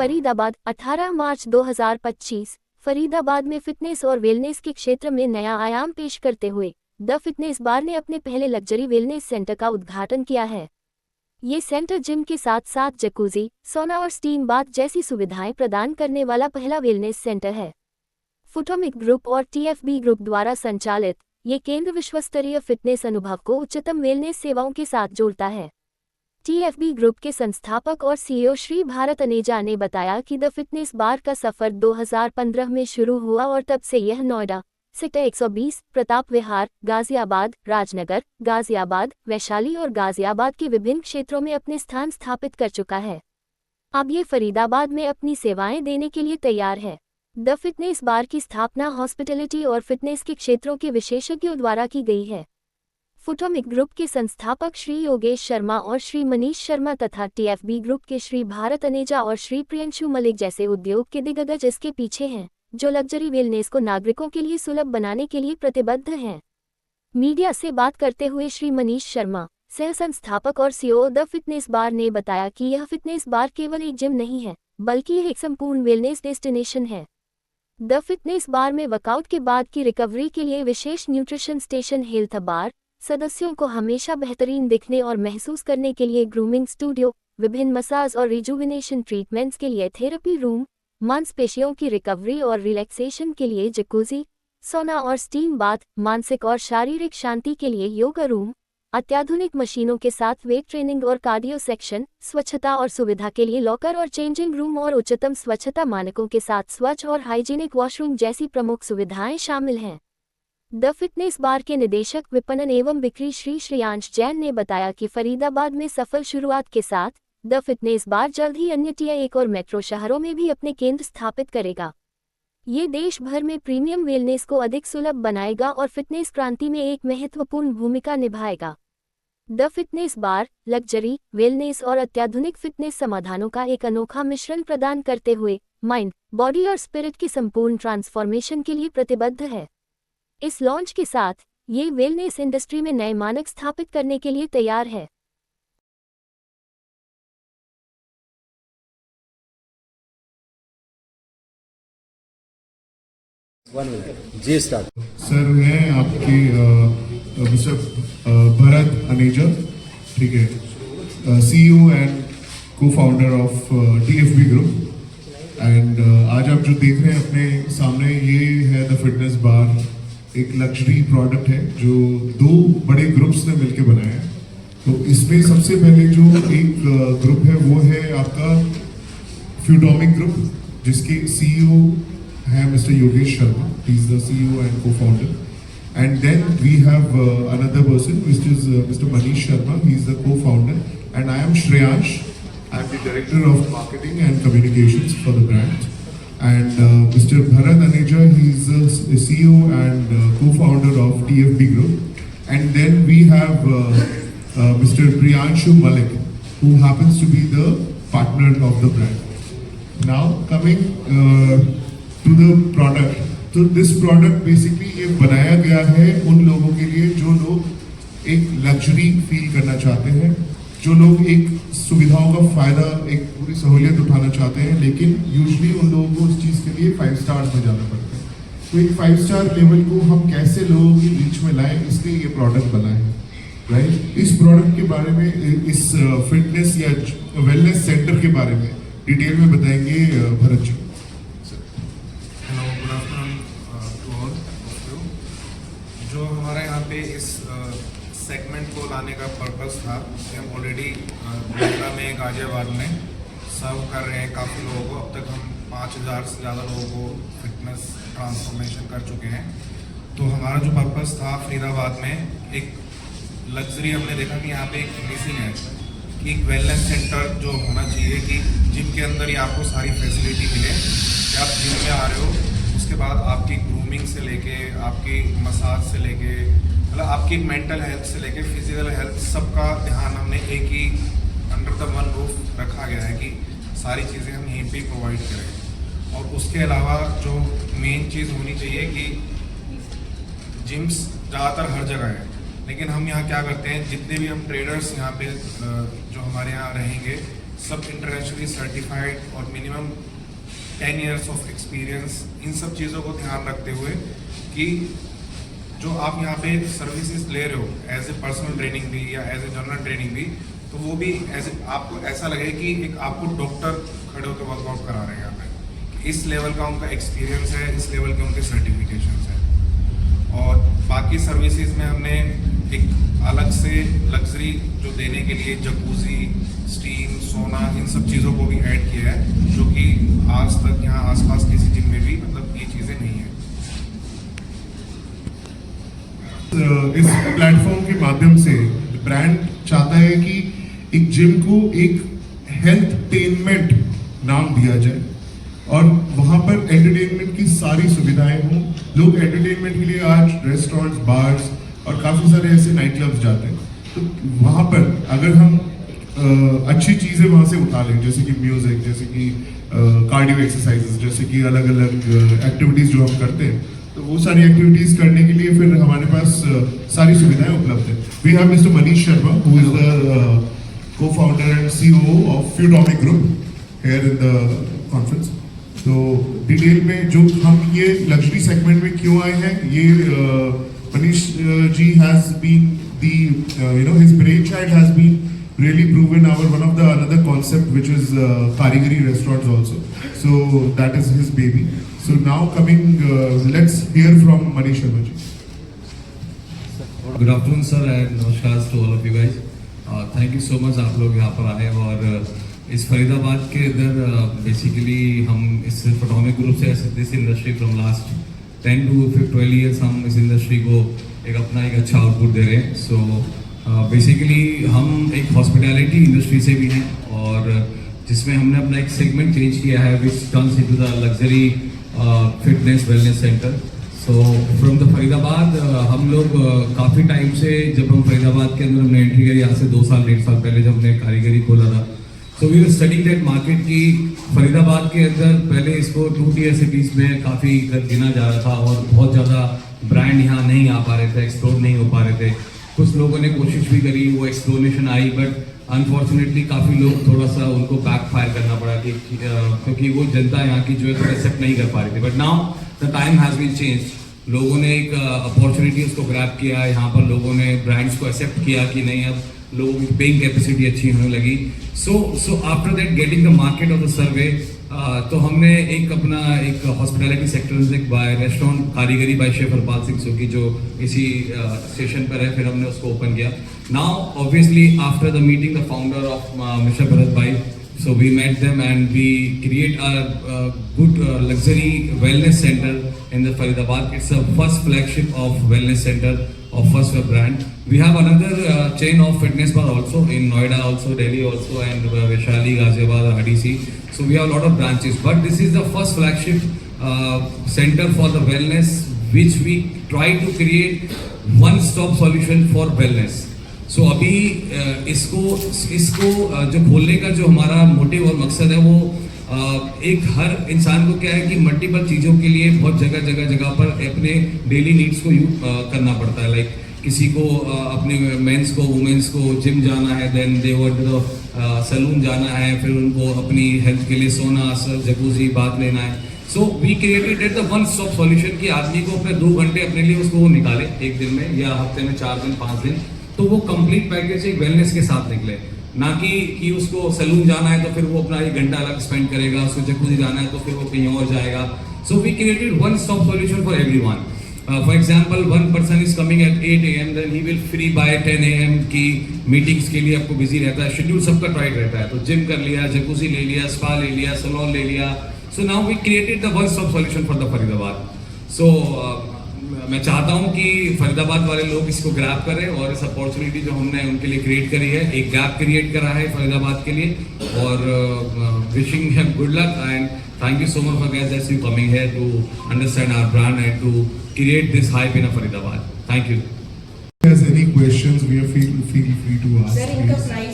फरीदाबाद 18 मार्च 2025। फरीदाबाद में फिटनेस और वेलनेस के क्षेत्र में नया आयाम पेश करते हुए द फिटनेस बार ने अपने पहले लग्जरी वेलनेस सेंटर का उद्घाटन किया है। ये सेंटर जिम के साथ साथ जकूजी, सोना और स्टीम बाथ जैसी सुविधाएं प्रदान करने वाला पहला वेलनेस सेंटर है। फुटोमिक ग्रुप और टीएफबी ग्रुप द्वारा संचालित ये केंद्र विश्वस्तरीय फिटनेस अनुभव को उच्चतम वेलनेस सेवाओं के साथ जोड़ता है। टीएफबी ग्रुप के संस्थापक और सीईओ श्री भारत अनेजा ने बताया कि द फिटनेस बार का सफर 2015 में शुरू हुआ और तब से यह नोएडा, सेक्टर 120, प्रताप विहार, गाजियाबाद, राजनगर, गाजियाबाद, वैशाली और गाजियाबाद के विभिन्न क्षेत्रों में अपने स्थान स्थापित कर चुका है। अब ये फरीदाबाद में अपनी सेवाएं देने के लिए तैयार है। द फिटनेस बार की स्थापना हॉस्पिटैलिटी और फिटनेस के क्षेत्रों के विशेषज्ञों द्वारा की गई है। फुटोमिक ग्रुप के संस्थापक श्री योगेश शर्मा और श्री मनीष शर्मा तथा टीएफबी ग्रुप के श्री भारत अनेजा और श्री प्रियंशु मलिक जैसे उद्योग के दिग्गज इसके पीछे हैं, जो लग्जरी वेलनेस को नागरिकों के लिए सुलभ बनाने के लिए प्रतिबद्ध हैं। मीडिया से बात करते हुए श्री मनीष शर्मा, सह संस्थापक और सीईओ द फिटनेस बार ने बताया कि यह फिटनेस बार केवल एक जिम नहीं है, बल्कि यह एक संपूर्ण वेलनेस डेस्टिनेशन है। द फिटनेस बार में वर्कआउट के बाद की रिकवरी के लिए विशेष न्यूट्रिशन स्टेशन, हेल्थ बार, सदस्यों को हमेशा बेहतरीन दिखने और महसूस करने के लिए ग्रूमिंग स्टूडियो, विभिन्न मसाज और रिजुविनेशन ट्रीटमेंट्स के लिए थेरेपी रूम, मांसपेशियों की रिकवरी और रिलैक्सेशन के लिए जकूजी, सोना और स्टीम बाथ, मानसिक और शारीरिक शांति के लिए योगा रूम, अत्याधुनिक मशीनों के साथ वेट ट्रेनिंग और कार्डियो सेक्शन, स्वच्छता और सुविधा के लिए लॉकर और चेंजिंग रूम और उच्चतम स्वच्छता मानकों के साथ स्वच्छ और हाइजीनिक वॉशरूम जैसी प्रमुख सुविधाएं शामिल हैं। द फिटनेस बार के निदेशक विपणन एवं बिक्री श्री श्रेयांश जैन ने बताया कि फरीदाबाद में सफल शुरुआत के साथ द फिटनेस बार जल्द ही अन्य टियर 1 और मेट्रो शहरों में भी अपने केंद्र स्थापित करेगा। ये देश भर में प्रीमियम वेलनेस को अधिक सुलभ बनाएगा और फिटनेस क्रांति में एक महत्वपूर्ण भूमिका निभाएगा। The fitness bar luxury, wellness और अत्याधुनिक फिटनेस समाधानों का एक अनोखा मिश्रण प्रदान करते हुए माइंड, बॉडी और स्पिरिट की संपूर्ण ट्रांसफॉर्मेशन के लिए प्रतिबद्ध है। इस लॉन्च के साथ ये वेलनेस इंडस्ट्री में नए मानक स्थापित करने के लिए तैयार है। जी स्टार्ट। सर मैं आपके मिस्टर भरत अनेजा, ठीक है, सीईओ एंड को फाउंडर ऑफ टीएफबी ग्रुप। एंड आज आप जो देख रहे हैं अपने सामने, ये है द फिटनेस बार। एक लग्जरी प्रोडक्ट है जो 2 बड़े ग्रुप्स ने मिलकर बनाया है। तो इसमें सबसे पहले जो एक ग्रुप है वो है आपका फ्यूटोमिक ग्रुप, जिसके सीईओ है mister Yogesh Sharma, he is the CEO and co-founder. And then we have another person which is mister Manish Sharma, he is the co-founder. And I am Shreyansh, I am the director of marketing and communications for the brand. And Mr. Bharat Aneja, he is the CEO and co-founder of TFB Group. And then we have Mr. Priyanshu Malik, who happens to be the partner of the brand. Now coming to the product. तो this product basically ये बनाया गया है उन लोगों के लिए जो लोग एक लग्जरी फील करना चाहते हैं, जो लोग एक सुविधाओं का फ़ायदा, एक पूरी सहूलियत उठाना चाहते हैं, लेकिन यूजुअली उन लोगों को उस चीज़ के लिए 5 स्टार्स में जाना पड़ता है। तो एक 5 स्टार लेवल को हम कैसे लोगों की रीच में लाएं, इसलिए ये प्रोडक्ट बना है, राइट। इस प्रोडक्ट के बारे में, इस फिटनेस या वेलनेस सेंटर के बारे में डिटेल में बताएंगे Bharat ji. Hello, good afternoon to all of you. जो हमारे यहाँ पे इस सेगमेंट को लाने का पर्पस था कि हम ऑलरेडी नोएडा में, गाजियाबाद में सर्व कर रहे हैं काफ़ी लोगों को। अब तक हम 5000 से ज़्यादा लोगों को फिटनेस ट्रांसफॉर्मेशन कर चुके हैं। तो हमारा जो पर्पस था फरीदाबाद में, एक लग्जरी हमने देखा कि यहाँ पे एक मिसिंग है कि एक वेलनेस सेंटर जो होना चाहिए कि जिम के अंदर ही आपको सारी फैसिलिटी मिले कि आप जिम में आ रहे हो, उसके बाद आपकी ग्रूमिंग से लेके, आपकी मसाज से लेके, मतलब आपकी मेंटल हेल्थ से लेके फिजिकल हेल्थ, सबका ध्यान हमने एक ही अंडर द वन रूफ रखा गया है कि सारी चीज़ें हम यहीं पे प्रोवाइड करें। और उसके अलावा जो मेन चीज़ होनी चाहिए कि जिम्स ज़्यादातर हर जगह है, लेकिन हम यहाँ क्या करते हैं, जितने भी हम ट्रेडर्स यहाँ पे जो हमारे यहाँ रहेंगे, सब इंटरनेशनली सर्टिफाइड और मिनिमम 10 years ऑफ एक्सपीरियंस, इन सब चीज़ों को ध्यान रखते हुए कि जो आप यहाँ पे सर्विसेज ले रहे हो एज ए पर्सनल ट्रेनिंग भी या एज ए जनरल ट्रेनिंग भी, तो वो भी एज आपको ऐसा लगे कि एक आपको डॉक्टर खड़े होकर वर्कआउट करा रहे हैं यहाँ पे। इस लेवल का उनका एक्सपीरियंस है, इस लेवल के उनके सर्टिफिकेशंस हैं। और बाकी सर्विसेज में हमने एक अलग से लग्जरी जो देने के लिए जकूजी, स्टीम, सोना, इन सब चीज़ों को भी ऐड किया है, जो कि आज तक यहाँ आसपास किसी जिम में भी मतलब ये चीज़ें नहीं है। इस प्लेटफॉर्म के माध्यम से ब्रांड चाहता है कि एक जिम को एक हेल्थटेनमेंट नाम दिया जाए और वहाँ पर एंटरटेनमेंट की सारी सुविधाएं हों। लोग एंटरटेनमेंट के लिए आज रेस्टोरेंट्स, बार्स और काफ़ी सारे ऐसे नाइट क्लब्स जाते हैं, तो वहाँ पर अगर हम अच्छी चीज़ें वहाँ से उठा लें, जैसे कि म्यूज़िक, जैसे कि कार्डियो एक्सरसाइजेस, जैसे कि अलग अलग एक्टिविटीज़ जो हम करते हैं, तो वो सारी एक्टिविटीज़ करने के लिए फिर हमारे पास सारी सुविधाएं उपलब्ध है। We have mister Manish Sharma, who is the co-founder and CEO of Feutomic Group here in the conference. तो डिटेल में जो हम ये लग्जरी सेगमेंट में क्यों आए हैं, ये Manish ji has been the his brainchild has been really proven our one of the another concept which is Karigari restaurants also. So that is his baby. So now coming, let's hear from Manish Sharma ji. Good afternoon sir and namaskar to all of you guys. Thank you so much आप लोग यहाँ पर आए और इस फरीदाबाद के अंदर basically हम इस फोटोमिक ग्रुप से this industry from last 10 to 12 years हम इस इंडस्ट्री को एक अपना एक अच्छा आउटपुट दे रहे हैं। सो बेसिकली हम एक हॉस्पिटैलिटी इंडस्ट्री से भी हैं और जिसमें हमने अपना एक सेगमेंट चेंज किया है which turns into the luxury fitness wellness centre. So from the Faridabad हम लोग काफ़ी टाइम से, जब हम फरीदाबाद के अंदर हमने एंट्री करी आज से 2 साल 1.5 साल पहले जब हमने कारीगरी खोला था, so we were studying that market की फरीदाबाद के अंदर पहले इसको 2 tier सिटीज़ में काफ़ी गिना जा रहा था और बहुत ज़्यादा ब्रांड यहाँ नहीं आ पा रहे थे, एक्सप्लोर नहीं हो पा रहे थे। कुछ लोगों ने कोशिश भी करी, वो एक्सप्लोरेशन आई, बट अनफॉर्चुनेटली काफ़ी लोग थोड़ा सा उनको बैक फायर करना पड़ा कि क्योंकि वो जनता यहाँ की जो है तो एक्सेप्ट नहीं कर पा रही थी। But now the time has been change, लोगों ने एक अपॉर्चुनिटी उसको ग्रैब किया, यहाँ पर लोगों ने ब्रांड्स को एक्सेप्ट किया कि नहीं, अब लोगों की पेइंग कैपेसिटी अच्छी होने लगी। So after that getting the market of the survey, तो हमने एक अपना एक हॉस्पिटैलिटी सेक्टर बाय रेस्टोरेंट कारीगरी बाय शेफ हरपाल सिंह सोकी जो इसी स्टेशन पर है, फिर हमने उसको ओपन किया। Now obviously after the meeting the founder of mister Bharat भाई, so we met them and we create a good luxury wellness center in the Faridabad. It's the first flagship of wellness center of first brand. We have another chain of fitness bar also in Noida, also Delhi also, and Vaishali, Ghaziabad, RDC. So we have a lot of branches, but this is the first flagship center for the wellness, which we try to create one-stop solution for wellness. सो अभी इसको जो खोलने का जो हमारा motive और मकसद है वो एक हर इंसान को क्या है कि मल्टीपल चीज़ों के लिए बहुत जगह पर अपने डेली नीड्स को यूज करना पड़ता है। लाइक किसी को अपने मेंस को, वुमेन्स को जिम जाना है, then they want to salon जाना है, फिर उनको अपनी हेल्थ के लिए सोना, जकूजी, बात लेना है। So we created the one stop solution कि आदमी को अपने 2 घंटे अपने लिए उसको वो निकाले एक दिन में या हफ्ते में 4 दिन 5 दिन, तो वो कंप्लीट पैकेज एक वेलनेस के साथ निकले, ना कि उसको सैलून जाना है तो फिर वो अपना 1 घंटा अलग स्पेंड करेगा, उसको जकूजी जाना है तो फिर वो कहीं और जाएगा। So we created one stop solution for everyone. For example, one person is coming at 8 AM, then he will free by 10 AM की मीटिंग्स के लिए आपको बिजी रहता है, शेड्यूल सबका टाइट रहता है, तो जिम कर लिया, जकूजी ले लिया, स्पा ले लिया, सैलून ले लिया। So now we created the one stop solution for the Faridabad. सो मैं चाहता हूं कि फरीदाबाद वाले लोग इसको ग्रैब करें और इस अपॉर्चुनिटी जो हमने उनके लिए क्रिएट करी है, एक गैप क्रिएट करा है फरीदाबाद के लिए, और wishing him good luck and thank you so much for guys you coming here to understand our brand and to create this hype in Faridabad. Thank you. If there's any questions, we are feel free to ask. Sir, इनका price